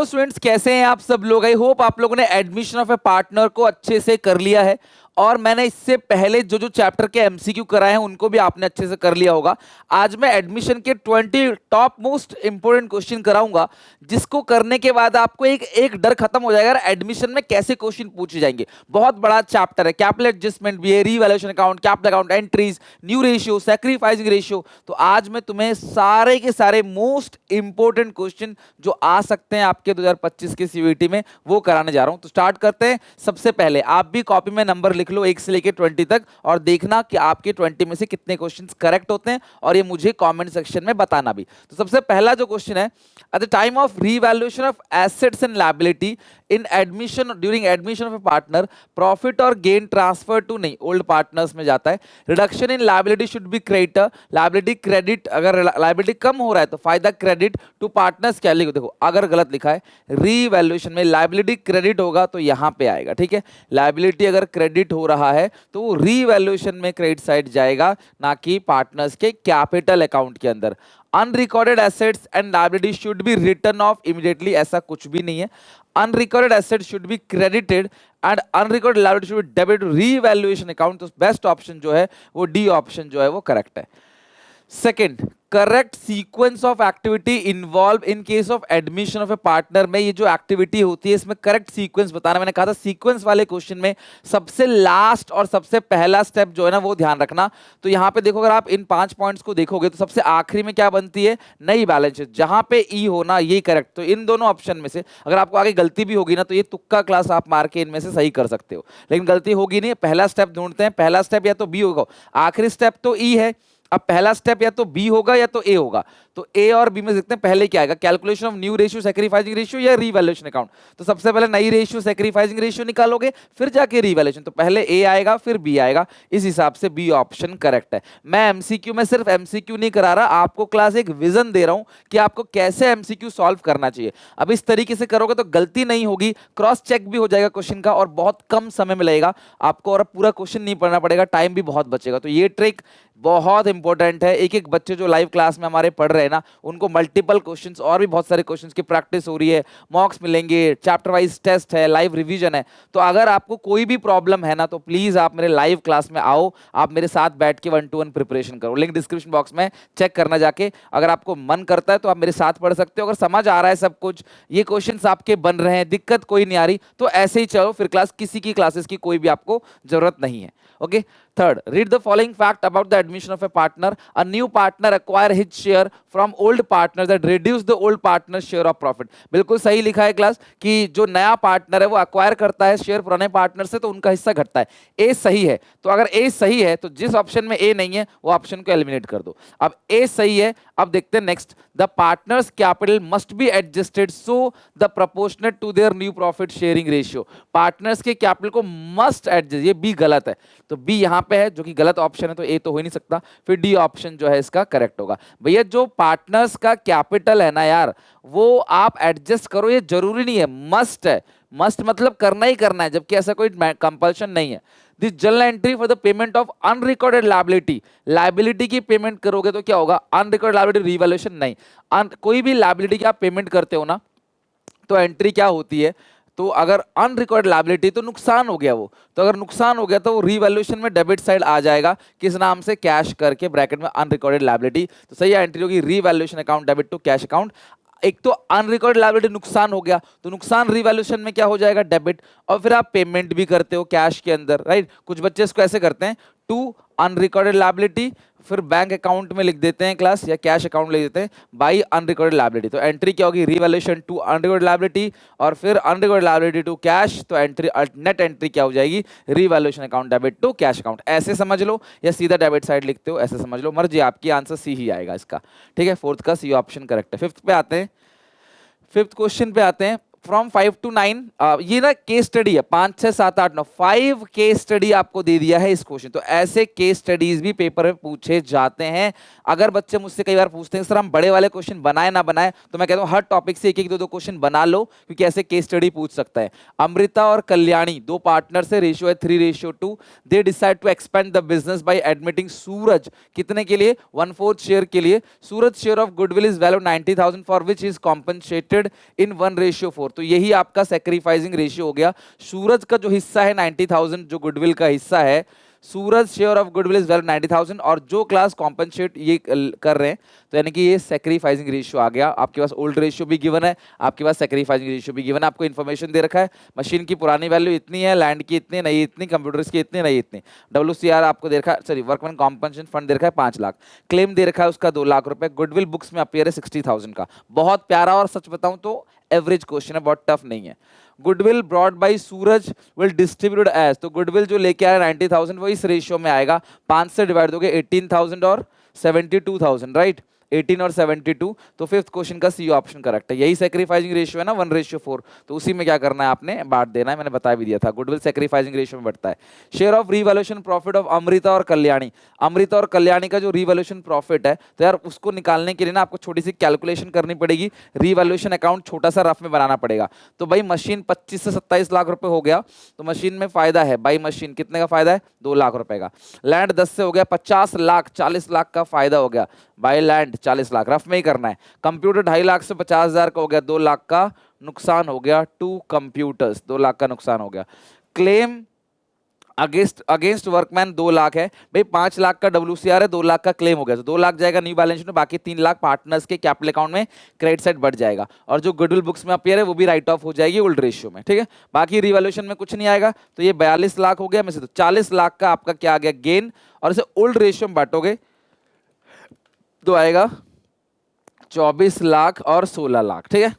Hello students, कैसे हैं आप सब लोग। आई होप आप लोगों ने एडमिशन ऑफ ए पार्टनर को अच्छे से कर लिया है और मैंने इससे पहले जो जो चैप्टर के एमसीक्यू कराए हैं उनको भी आपने अच्छे से कर लिया होगा। आज मैं एडमिशन के 20 टॉप मोस्ट इंपोर्टेंट क्वेश्चन कराऊंगा, जिसको करने के बाद आपको एक एक डर खत्म हो जाएगा एडमिशन में कैसे क्वेश्चन पूछे जाएंगे। बहुत बड़ा चैप्टर है, कैपिटल एडजस्टमेंट भी है, revaluation account, capital account, entries, new ratio, sacrificing ratio. तो आज मैं तुम्हें सारे के सारे मोस्ट इंपोर्टेंट क्वेश्चन जो आ सकते हैं आपके 2025 के सीयूईटी में वो कराने जा रहा हूं। तो स्टार्ट करते हैं। सबसे पहले आप भी कॉपी में नंबर लिख लो 1 से लेकर 20 तक और देखना कि आपके 20 में से कितने क्वेश्चंस करेक्ट होते हैं और ये मुझे कमेंट सेक्शन में बताना भी। तो सबसे पहला जो क्वेश्चन है, at the time of revaluation of assets and liability in admission during admission of a partner, profit और गेन ट्रांसफर टू नहीं ओल्ड पार्टनर्स में जाता है। Reduction in liability should be creditor, liability credit, अगर liability कम हो रहा है तो फायदा क्रेडिट टू पार्टनर्स। क्या लिखो, देखो अगर गलत लिखा है रीवैल्यूएशन में लायबिलिटी क्रेडिट होगा तो यहां पे आएगा, ठीक है। लायबिलिटी अगर क्रेडिट हो रहा है तो वो रीवैल्यूएशन में क्रेडिट साइड जाएगा, ना कि पार्टनर्स के कैपिटल अकाउंट के अंदर। Unrecorded assets and liability should be return of immediately, ऐसा कुछ भी नहीं है। Unrecorded assets should be credited and unrecorded liability should be debit revaluation account. तो बेस्ट ऑप्शन जो है वो डी ऑप्शन जो है वो करेक्ट है। Second, correct sequence of activity involve in case of admission of a partner में। ये जो एक्टिविटी होती है इसमें करेक्ट सीक्वेंस बताना। मैंने कहा था सीक्वेंस वाले क्वेश्चन में सबसे लास्ट और सबसे पहला स्टेप जो है ना वो ध्यान रखना। तो यहां पे देखो, अगर आप इन 5 पॉइंट्स को देखोगे तो सबसे आखिरी में क्या बनती है, नई बैलेंस शीट, जहां पे ई होना ये करेक्ट। तो इन दोनों ऑप्शन में से अगर आपको आगे गलती भी होगी ना तो ये तुक्का क्लास आप मार के इनमें से सही कर सकते हो, लेकिन गलती होगी नहीं। पहला स्टेप ढूंढते हैं, पहला स्टेप या तो बी होगा, आखिरी स्टेप तो ई है। अब पहला स्टेप या तो बी होगा या तो ए होगा। तो ए और बी में देखते हैं पहले क्या आएगा, calculation of new ratio, sacrificing ratio या रीवैल्यूएशन अकाउंट। तो सबसे पहले नई रेशियो सैक्रिफाइसिंग रेशियो निकालोगे, फिर जाके रीवैल्यूएशन। तो पहले ए आएगा फिर बी आएगा, इस हिसाब से बी ऑप्शन करेक्ट है। मैं एमसीक्यू में सिर्फ एमसीक्यू नहीं करा रहा, आपको क्लास एक विजन दे रहा हूं कि आपको कैसे एमसीक्यू सॉल्व करना चाहिए। अब इस तरीके से करोगे तो गलती नहीं होगी, क्रॉस चेक भी हो जाएगा क्वेश्चन का और बहुत कम समय में लगेगा आपको और पूरा क्वेश्चन नहीं पढ़ना पड़ेगा, टाइम भी बहुत बचेगा। तो ये ट्रिक बहुत इंपॉर्टेंट है। एक एक बच्चे जो लाइव क्लास में हमारे पढ़ रहे हैं ना, उनको मल्टीपल क्वेश्चंस और भी बहुत सारे क्वेश्चंस की प्रैक्टिस हो रही है, मॉक्स मिलेंगे, चैप्टर वाइज टेस्ट है, लाइव रिवीजन है। तो अगर आपको कोई भी प्रॉब्लम है ना तो प्लीज आप मेरे लाइव क्लास में आओ, आप मेरे साथ बैठ के 1-to-1 प्रिपरेशन करो। लिंक डिस्क्रिप्शन बॉक्स में चेक करना जाके। अगर आपको मन करता है तो आप मेरे साथ पढ़ सकते हो। अगर समझ आ रहा है सब कुछ, ये क्वेश्चंस आपके बन रहे हैं, दिक्कत कोई नहीं आ रही, तो ऐसे ही चलो, फिर क्लास किसी की क्लासेस की कोई भी आपको जरूरत नहीं है। Okay. Third, read the following fact about the admission of a partner. A new partner acquire his share from old partner that reduce the old partner's share of profit. बिल्कुल सही लिखा है क्लास कि जो नया पार्टनर है वो acquire करता है शेयर पुराने पार्टनर से, तो उनका हिस्सा घटता है। ए सही है, तो अगर ए सही है तो जिस ऑप्शन में ए नहीं है वो ऑप्शन को एलिमिनेट कर दो। अब ए सही है, अब देखते हैं next. The partners capital must be adjusted so the proportionate to their new profit sharing ratio. Partners के कैपिटल को मस्ट एडजस्ट, ये बी गलत है, तो बी यहां पे है जो कि गलत ऑप्शन है, तो ए तो हो ही नहीं सकता। फिर डी ऑप्शन जो है इसका करेक्ट होगा। भैया जो पार्टनर्स का कैपिटल है ना यार, वो आप एडजस्ट करो, ये जरूरी नहीं है, मस्ट है। मस्ट मतलब करना ही करना है, जबकि ऐसा कोई कंपल्शन नहीं है। This journal entry for the payment of unrecorded liability, liability की पेमेंट करोगे तो क्या होगा, अनरिकॉर्डेड लायबिलिटी रीवैल्यूएशन नहीं, कोई भी लायबिलिटी की आप पेमेंट करते हो ना तो एंट्री क्या होती है, तो अगर अनरिकॉर्ड लायबिलिटी तो नुकसान हो गया वो, तो अगर नुकसान हो गया तो वो रीवैल्यूएशन में डेबिट साइड आ जाएगा, किस नाम से, कैश करके ब्रैकेट में अनरिकॉर्डेड लायबिलिटी। तो सही एंट्री होगी revaluation account debit to cash account. एक तो अनरिकॉर्ड लायबिलिटी नुकसान हो गया तो नुकसान रीवैल्यूएशन में क्या हो जाएगा, डेबिट, और फिर आप पेमेंट भी करते हो कैश के अंदर, राइट। कुछ बच्चे इसको ऐसे करते हैं, टू अनरिकॉर्डेड लायबिलिटी, फिर बैंक अकाउंट में लिख देते हैं क्लास, या कैश अकाउंट लिख देते हैं बाई अनरिकॉर्डेड लायबिलिटी। तो एंट्री क्या होगी, रीवैल्यूएशन टू अनरिकॉर्डेड लायबिलिटी और फिर अनरिकॉर्डेड लायबिलिटी टू कैश। तो एंट्री नेट एंट्री क्या हो जाएगी, revaluation account debit to cash account. ऐसे समझ लो या सीधा डेबिट साइड लिखते हो, ऐसे समझ लो, मर्जी आपकी, आंसर सी ही आएगा इसका, ठीक है। फोर्थ का सी ऑप्शन करेक्ट है। फिफ्थ पे आते हैं, फिफ्थ क्वेश्चन पे आते हैं। फ्रॉम 5 to 9 ये ना केस स्टडी है, 5 6 7 8 9 5 केस स्टडी आपको दे दिया है इस क्वेश्चन। तो ऐसे केस स्टडीज भी पेपर में पूछे जाते हैं। अगर बच्चे मुझसे कई बार पूछते हैं सर हम बड़े वाले क्वेश्चन बनाए ना बनाए, तो मैं कहता हूं हर टॉपिक से एक एक दो दो क्वेश्चन बना लो, क्योंकि ऐसे केस स्टडी पूछ सकता है। अमृता और कल्याणी दो पार्टनर से, रेशियो है 3:2। They decide to expand the business by admitting Suraj कितने के लिए, 1/4 शेयर के लिए। Suraj share of goodwill is value 90,000 for which is compensated in 1:4। तो यही आपका सेक्रीफाइसिंग रेशियो हो गया। सूरज का जो हिस्सा है 90,000, जो गुडविल का हिस्सा है, Suraj share of goodwill is value 90,000, और जो क्लास कॉम्पनसेट ये कर रहे हैं, तो यानी कि ये सेक्रीफाइसिंग रेशियो आ गया। आपके पास ओल्ड रेशियो भी गिवन है, आपके पास सेक्रीफाइसिंग रेशियो भी गिवन है, आपको इन्फॉर्मेशन दे रखा है। मशीन की पुरानी वैल्यू इतनी है, लैंड की इतनी, नई इतनी, कंप्यूटर्स की इतनी, नई इतनी। WCR आपको दे रखा है, सॉरी वर्कमैन कॉम्पनसेशन फंड दे रखा है 5 लाख, क्लेम दे रखा है उसका 2 लाख रुपए, गुडविल बुक्स में अपीयर है 60,000 का। बहुत प्यारा, और सच बताऊं तो एवरेज क्वेश्चन है, बहुत टफ नहीं है। Goodwill brought by Suraj will distribute as, तो गुडविल जो लेके आया 90,000 वो इस रेशियो में आएगा, 5 से डिवाइड दोगे 18,000 और 72,000, राइट, 18 और 72। तो फिफ्थ क्वेश्चन का सी ऑप्शन करेक्ट है। यही सेक्रीफाइसिंग रेशियो है ना 1:4, तो उसी में क्या करना है आपने, बांट देना है, मैंने बता भी दिया था। गुडविल सेक्रीफाइसिंग रेशियो में बढ़ता है। Share of revaluation profit of Amrita और कल्याणी, अमृता और कल्याणी का जो रीवैल्यूएशन प्रॉफिट है, तो यार उसको निकालने के लिए ना आपको छोटी सी कैलकुलेशन करनी पड़ेगी। रीवैल्यूएशन अकाउंट छोटा सा रफ में बनाना पड़ेगा। तो भाई मशीन 25 से 27 लाख रुपए हो गया, तो मशीन में फायदा है, बाई मशीन कितने का फायदा है, 2 लाख रुपए का। लैंड 10 से हो गया 50 लाख, 40 लाख का फायदा हो गया, बाय लैंड 40 लाख, रफ में ही करना है। कंप्यूटर 2.5 लाख से 50,000 का हो गया, 2 लाख का नुकसान हो गया टू कंप्यूटर्स, 2 लाख का नुकसान हो गया। क्लेम अगेंस्ट वर्कमैन 2 लाख है भाई, 5 लाख का WCR है, 2 लाख का क्लेम हो गया, तो 2 लाख जाएगा न्यू बैलेंस शीट में, बाकी 3 लाख पार्टनर्स के कैपिटल अकाउंट में क्रेडिट साइड बढ़ जाएगा, और जो गुडविल बुक्स में अपीयर है वो भी राइट ऑफ हो जाएगी ओल्ड रेशियो में, ठीक है। बाकी रिवैल्यूएशन में कुछ नहीं आएगा, तो ये 42 लाख हो गया में से, तो 40 लाख का आपका क्या आ गया गेन, और इसे ओल्ड रेशियो में बांटोगे तो आएगा 24 लाख और 16 लाख, ठीक है।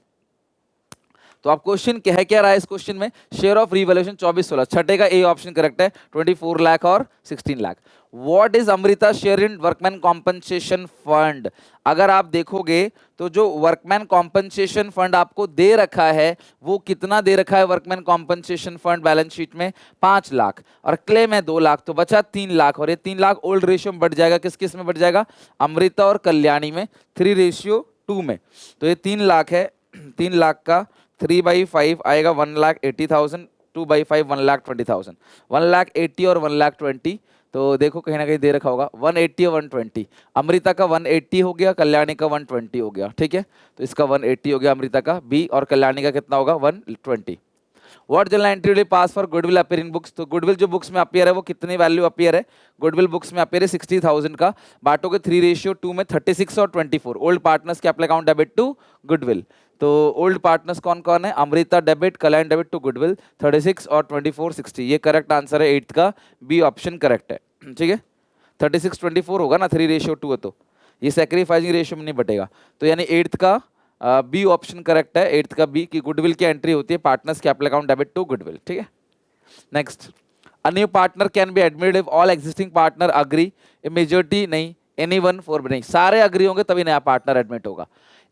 तो आप क्वेश्चन क्या रहा है इस क्वेश्चन में, शेयर ऑफ रिवैल्यूएशन 24/16, छठे का ए ऑप्शन करेक्ट है, 24 लाख और 16 lakh. What is Amrita share in workman compensation fund, अगर आप देखोगे तो जो वर्कमैन कॉम्पनसेशन फंड आपको दे रखा है वो कितना दे रखा है, workman compensation fund balance sheet में 5 लाख, और क्लेम है 2 लाख, तो बचा 3 लाख, और ये 3 लाख ओल्ड रेशियो में बढ़ जाएगा, किस किस में बढ़ जाएगा, अमृता और कल्याणी में 3:2 में। तो ये 3 लाख है, 3 लाख का 3/5 आएगा 1,80,000, 2/5 1,20,000, 1,80,000 और 1,20,000, तो देखो कहीं ना कहीं दे रखा होगा 180 और 120, अमृता का 180 हो गया, कल्याणी का 120 हो गया, ठीक है। तो इसका 180 हो गया अमृता का बी, और कल्याणी का कितना होगा 120। What journal entry will pass for goodwill appear in books, तो गुडविल जो बुक्स में अपीयर है वो कितनी वैल्यू अपीयर है, गुडविल बुक्स में अपीयर है 60,000 का, बांटोगे 3:2 में 36 और 24, old partners capital account debit to goodwill, तो ओल्ड पार्टनर्स कौन कौन है, Amrita debit, Kalyan debit to goodwill, 36 और 24 60, ये करेक्ट आंसर है 8th का, बी ऑप्शन करेक्ट है, ठीक है। 36-24 होगा ना, 3:2 है, तो ये सेक्रीफाइसिंग रेशियो में नहीं बटेगा, तो यानी 8th का बी ऑप्शन करेक्ट है, 8th का बी, की गुडविल की एंट्री होती है partners capital account debit to goodwill, ठीक है। Next, a new partner can be admitted if all existing partner agree, majority नहीं, एनीवन फॉर नहीं, सारे अग्री होंगे तभी नया पार्टनर एडमिट होगा।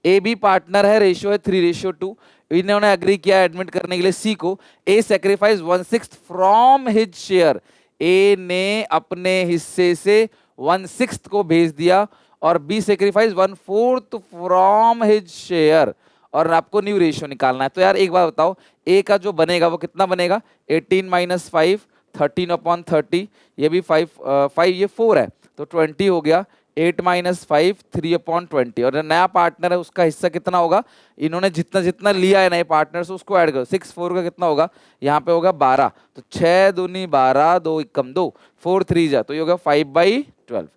ए बी पार्टनर है, रेशियो है 3:2, इन्होंने अग्री किया एडमिट करने के लिए सी को, A sacrifice 1/6 from his share, A ने अपने हिस्से से 1/6 को भेज दिया, और B sacrifice 1/4 from his share, और आपको न्यू रेशियो निकालना है। तो यार एक बात बताओ, ए का जो बनेगा वो कितना बनेगा, 18 - 5 13/30, ये भी 5 ये 4 है, तो 20 हो गया, 8 - 5 3/20, और नया पार्टनर है उसका हिस्सा कितना होगा, इन्होंने जितना जितना लिया है नए पार्टनर से उसको ऐड करो, 6 4 का कितना होगा, यहाँ पे होगा 12, तो 6 दूनी 12, 2 एकम 2, 4 3 जा, तो ये होगा 5/12।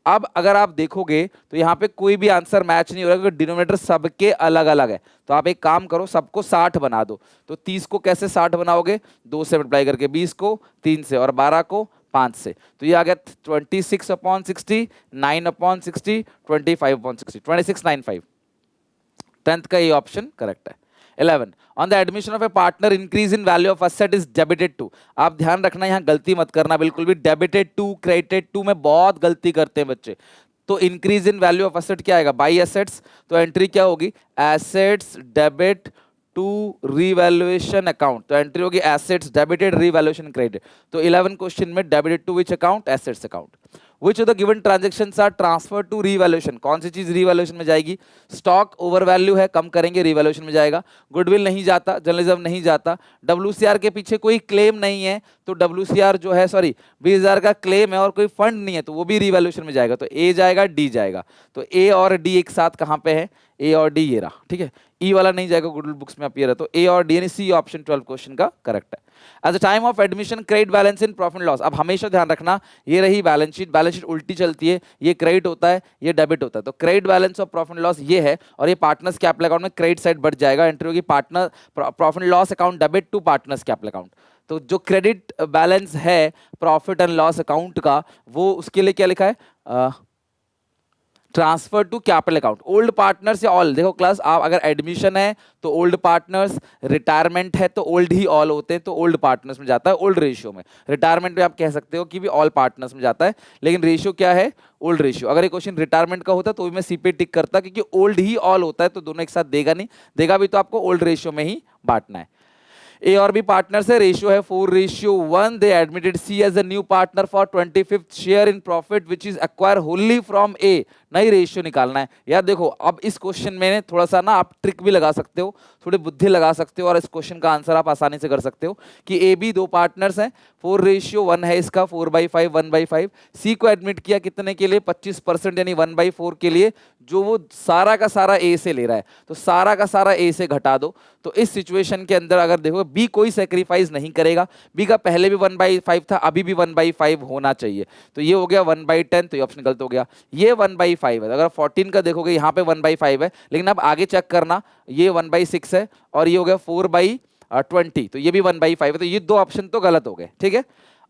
अब अगर आप देखोगे तो यहाँ पे कोई भी आंसर मैच नहीं हो रहा, क्योंकि डिनोमिनेटर सबके अलग अलग है, तो आप एक काम करो सबको 60 बना दो, तो 30 को कैसे 60 बनाओगे, 2 से मल्टीप्लाई करके, 20 को 3 से, और 12 को 5 से, तो ये आ गया 26/60, 9/60, 25/60, 2695, 10th का ये ऑप्शन करेक्ट है। 11, on the admission of a partner increase in value of asset is debited to, आप ध्यान रखना यहाँ गलती मत करना बिल्कुल भी, डेबिटेड टू क्रेडिटेड टू में बहुत गलती करते हैं बच्चे। तो increase in value of asset क्या आएगा, बाई एसेट्स, तो एंट्री क्या होगी, assets debit to revaluation account, तो एंट्री होगी एसेट्स डेबिटेड रीवैल्यूएशन क्रेडिट। तो 11 क्वेश्चन में debited to which account, assets account. Which of the given transactions are transferred to revaluation, कौन सी चीज रिवैल्यूएशन में जाएगी? स्टॉक ओवर वैल्यू है, कम करेंगे रिवैल्यूएशन में जाएगा। गुडविल नहीं जाता, जर्नलिज्म नहीं जाता। WCR के पीछे कोई क्लेम नहीं है तो WCR जो है, सॉरी 20,000 का क्लेम है और कोई फंड नहीं है तो वो भी रिवैल्यूएशन में जाएगा। तो ए जाएगा, डी जाएगा। तो ए और डी एक साथ कहाँ पे है? ए और डी ये रहा, ठीक है। ई वाला नहीं जाएगा, गुडविल बुक्स में अपीयर है। तो ए और डी यानी सी ऑप्शन 12 क्वेश्चन का करेक्ट है। At the time of admission credit balance in profit loss, अब हमेशा ध्यान रखना ये रही बैलेंस शीट, बैलेंस शीट उल्टी चलती है, ये क्रेडिट होता है, ये डेबिट होता है। तो credit balance of profit loss ये है और ये पार्टनर्स कैपिटल अकाउंट में क्रेडिट साइड बढ़ जाएगा। एंट्री होगी partner profit loss account debit to partners capital account. तो जो क्रेडिट बैलेंस है प्रॉफिट एंड लॉस अकाउंट का, वो उसके लिए क्या लिखा है? Transfer to capital account. Old partners या ऑल, देखो क्लास, आप अगर एडमिशन है तो ओल्ड पार्टनर्स, रिटायरमेंट है तो ओल्ड ही ऑल होते हैं, तो ओल्ड पार्टनर्स में जाता है ओल्ड रेशियो में। रिटायरमेंट में आप कह सकते हो कि भी ऑल पार्टनर्स में जाता है, लेकिन रेशियो क्या है? Old ratio. अगर ये क्वेश्चन रिटायरमेंट का होता तो भी मैं सी पे टिक करता, क्योंकि ओल्ड ही ऑल होता है तो दोनों एक साथ देगा नहीं, देगा भी तो आपको ओल्ड रेशियो में ही बांटना है। ए और बी पार्टनर्स है, रेशियो है 4:1। They admitted C as a new partner for 25th share in profit which is acquire wholly from A. नई रेशियो निकालना है यार। देखो अब इस क्वेश्चन में थोड़ा सा ना आप ट्रिक भी लगा सकते हो, थोड़ी बुद्धि लगा सकते हो और इस क्वेश्चन का आंसर आप आसानी से कर सकते हो कि ए बी दो पार्टनर्स हैं, 4:1 है इसका, 4/5 1/5। सी को एडमिट किया कितने के लिए? 25% यानी 1/4 के लिए, जो वो सारा का सारा ए से ले रहा है, तो सारा का सारा ए से घटा दो। तो इस सिचुएशन के अंदर अगर देखो बी कोई सेक्रीफाइस नहीं करेगा, बी का पहले भी 1/5 था, अभी भी 1/5 होना चाहिए, तो ये हो गया 1/10, तो ये ऑप्शन गलत हो गया। ये 1/5 है, अगर 14 का देखोगे यहाँ पे 1/5 है, लेकिन अब आगे चेक करना, ये 1/6 है और ये हो गया 4/20, तो ये भी 1/5 है, तो ये दो ऑप्शन तो गलत हो गए, ठीक है।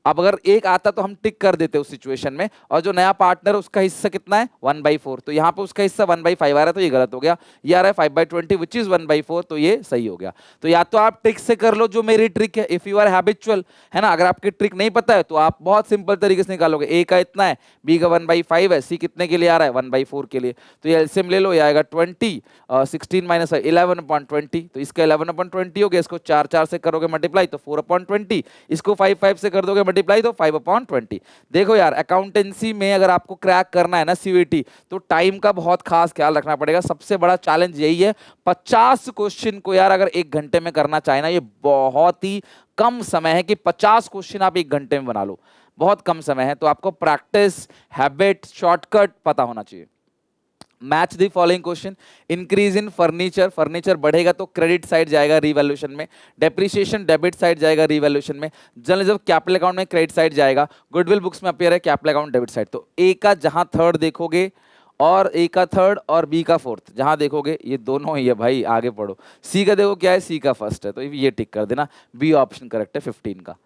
अब अगर एक आता तो हम टिक कर देते उस सिचुएशन में, और जो नया पार्टनर उसका हिस्सा कितना है? 1/4, तो यहाँ पे उसका हिस्सा 1/5 आ रहा है, तो ये गलत हो गया। ये आ रहा है 5/20 विच इज 1/4, तो ये सही हो गया। तो या तो आप ट्रिक से कर लो जो मेरी ट्रिक है, इफ यू आर हैबिचुअल, है ना। अगर आपकी ट्रिक नहीं पता है तो आप बहुत सिंपल तरीके से निकालोगे। ए का इतना है, बी का 1/5 है, सी कितने के लिए आ रहा है? 1/4 के लिए, तो ये एलसीएम ले लो, ये आएगा 20, 16 - 11/20, तो इसका 11/20 हो गया। इसको 4 से करोगे मल्टीप्लाई तो 4/20, इसको 5 से कर दोगे मल्टीप्लाई तो 5/20। देखो यार, अकाउंटेंसी में अगर आपको क्रैक करना है ना सीयूईटी, तो टाइम का बहुत खास ख्याल रखना पड़ेगा। सबसे बड़ा चैलेंज यही है, 50 क्वेश्चन को यार अगर 1 घंटे में करना चाहे ना, ये बहुत ही कम समय है कि 50 क्वेश्चन आप 1 घंटे में बना लो, बहुत कम समय है। तो आपको प्रैक्टिस, हैबिट, शॉर्टकट पता होना चाहिए। Match the following question. Increase in furniture, furniture बढ़ेगा तो क्रेडिट साइड जाएगा रिवैल्यूएशन में, डेप्रिसिएशन डेबिट साइड जाएगा रिवैल्यूएशन में, जर्नलिज्म कैपिटल अकाउंट में क्रेडिट साइड जाएगा, गुडविल बुक्स में अपीयर है कैपिटल अकाउंट डेबिट साइड। तो ए का जहां थर्ड देखोगे और ए का थर्ड और बी का फोर्थ जहां देखोगे ये दोनों ही है भाई, आगे पढ़ो। सी का देखो क्या है, सी का फर्स्ट है, तो ये टिक कर देना, बी ऑप्शन करेक्ट है 15 का।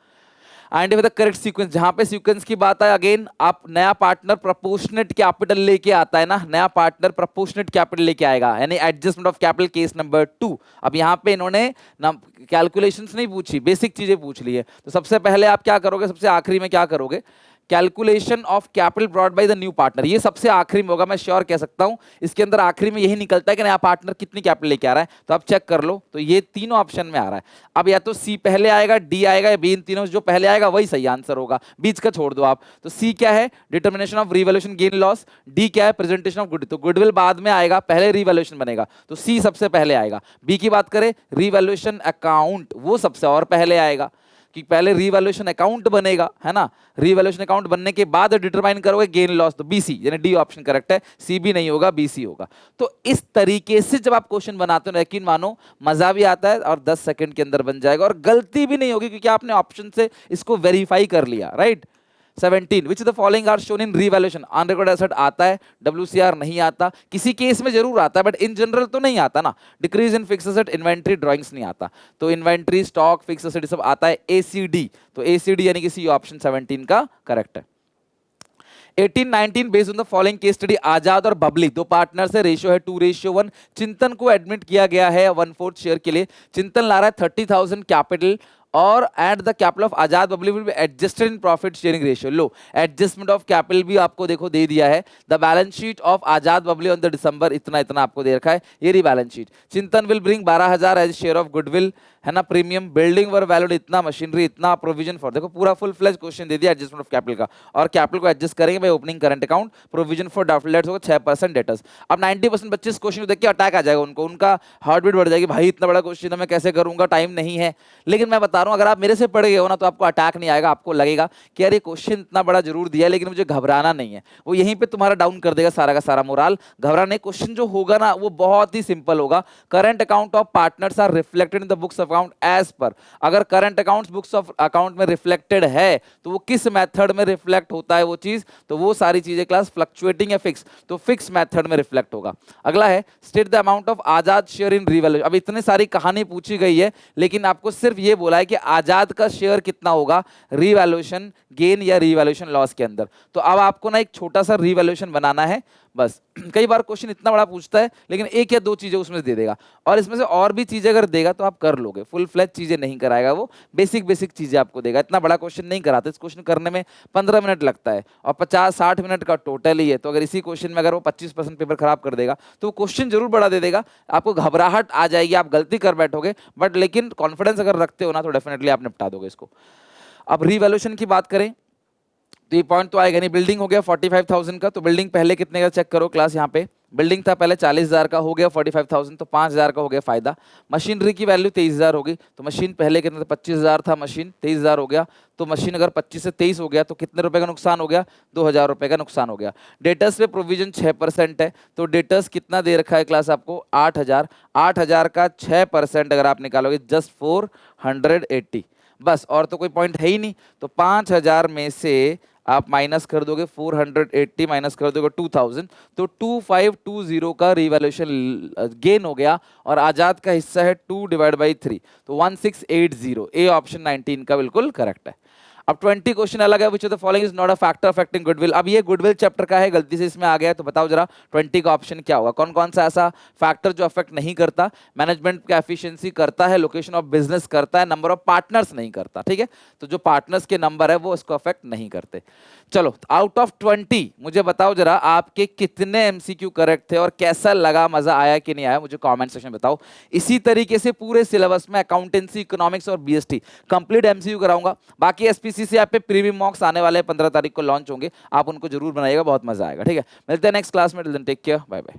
आइडेंटिफाई द करेक्ट सीक्वेंस, जहां पे सीक्वेंस की बात है, अगेन आप नया पार्टनर प्रोपोर्शनेट कैपिटल लेके आता है ना, नया पार्टनर प्रोपोर्शनेट कैपिटल लेके आएगा, यानी adjustment of capital case number 2। अब यहाँ पे इन्होंने कैलकुलेशंस नहीं पूछी, बेसिक चीजें पूछ ली है। तो सबसे पहले आप क्या करोगे, सबसे आखिरी में क्या करोगे? Calculation of capital brought by the new partner, ये सबसे आखिरी में होगा, मैं श्योर कह सकता हूं। इसके अंदर आखिरी में यही निकलता है कि नया पार्टनर कितनी कैपिटल लेके आ रहा है, तो आप चेक कर लो। तो ये तीनों ऑप्शन में आ रहा है। अब या तो सी पहले आएगा, डी आएगा, या बी, इन तीनों जो पहले आएगा वही सही आंसर होगा, बीच का छोड़ दो आप। तो सी क्या है? Determination of revaluation gain loss. D क्या है? प्रेजेंटेशन ऑफ गुड, तो गुडविल बाद में आएगा, पहले रिवैल्यूएशन बनेगा, तो सी सबसे पहले आएगा। बी की बात करें, रिवैल्यूएशन अकाउंट, वो सबसे और पहले आएगा, कि पहले रिवैल्यूएशन अकाउंट बनेगा, है ना। रिवैल्यूएशन अकाउंट बनने के बाद डिटरमाइन करोगे गेन लॉस, तो बीसी यानी डी ऑप्शन करेक्ट है, सी भी नहीं होगा, बीसी होगा। तो इस तरीके से जब आप क्वेश्चन बनाते हो, यकीन मानो मजा भी आता है और 10 सेकंड के अंदर बन जाएगा और गलती भी नहीं होगी, क्योंकि आपने ऑप्शन से इसको वेरीफाई कर लिया, right. 17 which the following are shown in revaluation. Unrecorded asset आता है, WCR नहीं आता, किसी केस में जरूर आता है बट इन जनरल तो नहीं आता ना। Decrease in fix asset, inventory, drawings नहीं आता, तो इन्वेंट्री, स्टॉक, फिक्स एसेट सब आता है। ACD, तो ACD यानी कि सी ऑप्शन 17 का करेक्ट है। 18-19 based on the following case study. Azad और बबली दो पार्टनर्स है, रेशियो है 2:1। चिंतन को एडमिट किया गया है 1/4 शेयर के लिए। चिंतन ला रहा है 30,000 कैपिटल और at the capital of Azad Babli will be adjusted in profit sharing ratio. लो, एडजस्टमेंट ऑफ कैपिटल भी आपको देखो दे दिया है। The balance sheet of Azad Babli on the December इतना इतना आपको दे रखा है, ये रही balance sheet. Chintan will bring 12,000 as share of goodwill, है ना, प्रीमियम, बिल्डिंग वर वैल्यूड इतना, मशीनरी इतना, प्रोविजन फॉर, देखो पूरा फुल फ्लेज क्वेश्चन दे दिया एडजस्टमेंट ऑफ कैपिटल का। और कैपिटल को एडजस्ट करेंगे भाई opening current account, provision for doubtful debts होगा 6% डेटर्स। अब 90% बच्चे इस क्वेश्चन को देख के अटैक आ जाएगा उनको, उनका हार्ट बीट बढ़ जाएगी, भाई इतना बड़ा क्वेश्चन है मैं कैसे करूंगा, टाइम नहीं है। लेकिन मैं बता रहा हूं अगर आप मेरे से पढ़ गए हो ना तो आपको अटैक नहीं आएगा, आपको लगेगा कि यार ये क्वेश्चन इतना बड़ा जरूर दिया है लेकिन मुझे घबराना नहीं है। वो यहीं पे तुम्हारा डाउन कर देगा सारा का सारा मोराल। घबराने, क्वेश्चन जो होगा ना वो बहुत ही सिंपल होगा। Current account of partners are reflected in the books of account as per, अगर current accounts books of account में रिफ्लेक्टेड है तो वो किस मेथड में रिफ्लेक्ट होता है वो चीज, तो वो सारी चीजें क्लास फ्लक्चुएटिंग या फिक्स, तो फिक्स मेथड में रिफ्लेक्ट होगा। अगला है state the amount of Azad share in revaluation. अब इतनी सारी कहानी पूछी गई है लेकिन आपको सिर्फ ये बोला है कि आजाद का शेयर कितना होगा रीवैल्यूएशन गेन या रीवैल्यूएशन लॉस के अंदर। तो अब आपको ना एक छोटा सा रीवैल्यूएशन बनाना है बस। कई बार क्वेश्चन इतना बड़ा पूछता है लेकिन एक या दो चीजें उसमें से दे देगा, और इसमें से और भी चीजें अगर देगा तो आप कर लोगे। फुल फ्लैज चीजें नहीं कराएगा वो, बेसिक बेसिक चीजें आपको देगा। इतना बड़ा क्वेश्चन नहीं कराते, इस क्वेश्चन करने में 15 मिनट लगता है और 50-60 मिनट का टोटल ही है। तो अगर इसी क्वेश्चन में अगर वो 25% पेपर खराब कर देगा तो वो क्वेश्चन जरूर बड़ा दे देगा, आपको घबराहट आ जाएगी, आप गलती कर बैठोगे, बट लेकिन कॉन्फिडेंस अगर रखते हो ना तो डेफिनेटली आप निपटा दोगे इसको। अब रीवैल्यूएशन की बात करें तो ये पॉइंट तो आएगा नहीं। बिल्डिंग हो गया 45,000 का, तो बिल्डिंग पहले कितने का चेक करो क्लास। यहाँ पे बिल्डिंग था पहले 40,000 का, हो गया 45,000, तो 5,000 का हो गया फायदा। मशीनरी की वैल्यू 23,000 होगी, तो मशीन पहले कितने, 25,000 था, मशीन 23,000 हो गया, तो मशीन अगर 25 से 23 हो गया तो कितने रुपए का नुकसान हो गया, 2,000 रुपए का नुकसान हो गया। डेटर्स पे प्रोविजन 6% है, तो डेटर्स कितना दे रखा है क्लास आपको, 8,000। 8,000 का 6% अगर आप निकालोगे जस्ट 480 बस, और तो कोई पॉइंट है ही नहीं। तो 5,000 में से आप माइनस कर दोगे 480 माइनस कर दोगे 2,000, तो 2,520 का रिवैल्यूएशन गेन हो गया, और आजाद का हिस्सा है 2/3, तो 1,680। ए ऑप्शन 19 का बिल्कुल करेक्ट है। अब 20 क्वेश्चन अलग है, which of the following is not a factor affecting goodwill. अब ये गुडविल चैप्टर का है, गलती से इसमें आ गया है, तो बताओ जरा 20 का ऑप्शन क्या होगा। कौन कौन सा ऐसा फैक्टर जो अफेक्ट नहीं करता, मैनेजमेंट का एफिशिएंसी करता है, लोकेशन ऑफ बिजनेस करता है, नंबर ऑफ पार्टनर्स नहीं करता, ठीक है। तो जो पार्टनर्स के नंबर है वो इसको अफेक्ट नहीं करते। चलो, आउट ऑफ 20 मुझे बताओ जरा आपके कितने एमसीक्यू करेक्ट थे और कैसा लगा, मजा आया कि नहीं आया, मुझे कमेंट सेक्शन में बताओ। इसी तरीके से पूरे सिलेबस में अकाउंटेंसी, इकोनॉमिक्स और बीएसटी कंप्लीट एमसीक्यू कराऊंगा। बाकी एसपीसीसी ऐप पे प्रीमियम मॉक्स आने वाले 15 तारीख को लॉन्च होंगे, आप उनको जरूर बनाइएगा, बहुत मजा आएगा, ठीक है। मिलते हैं नेक्स्ट क्लास में, till then take care, bye bye.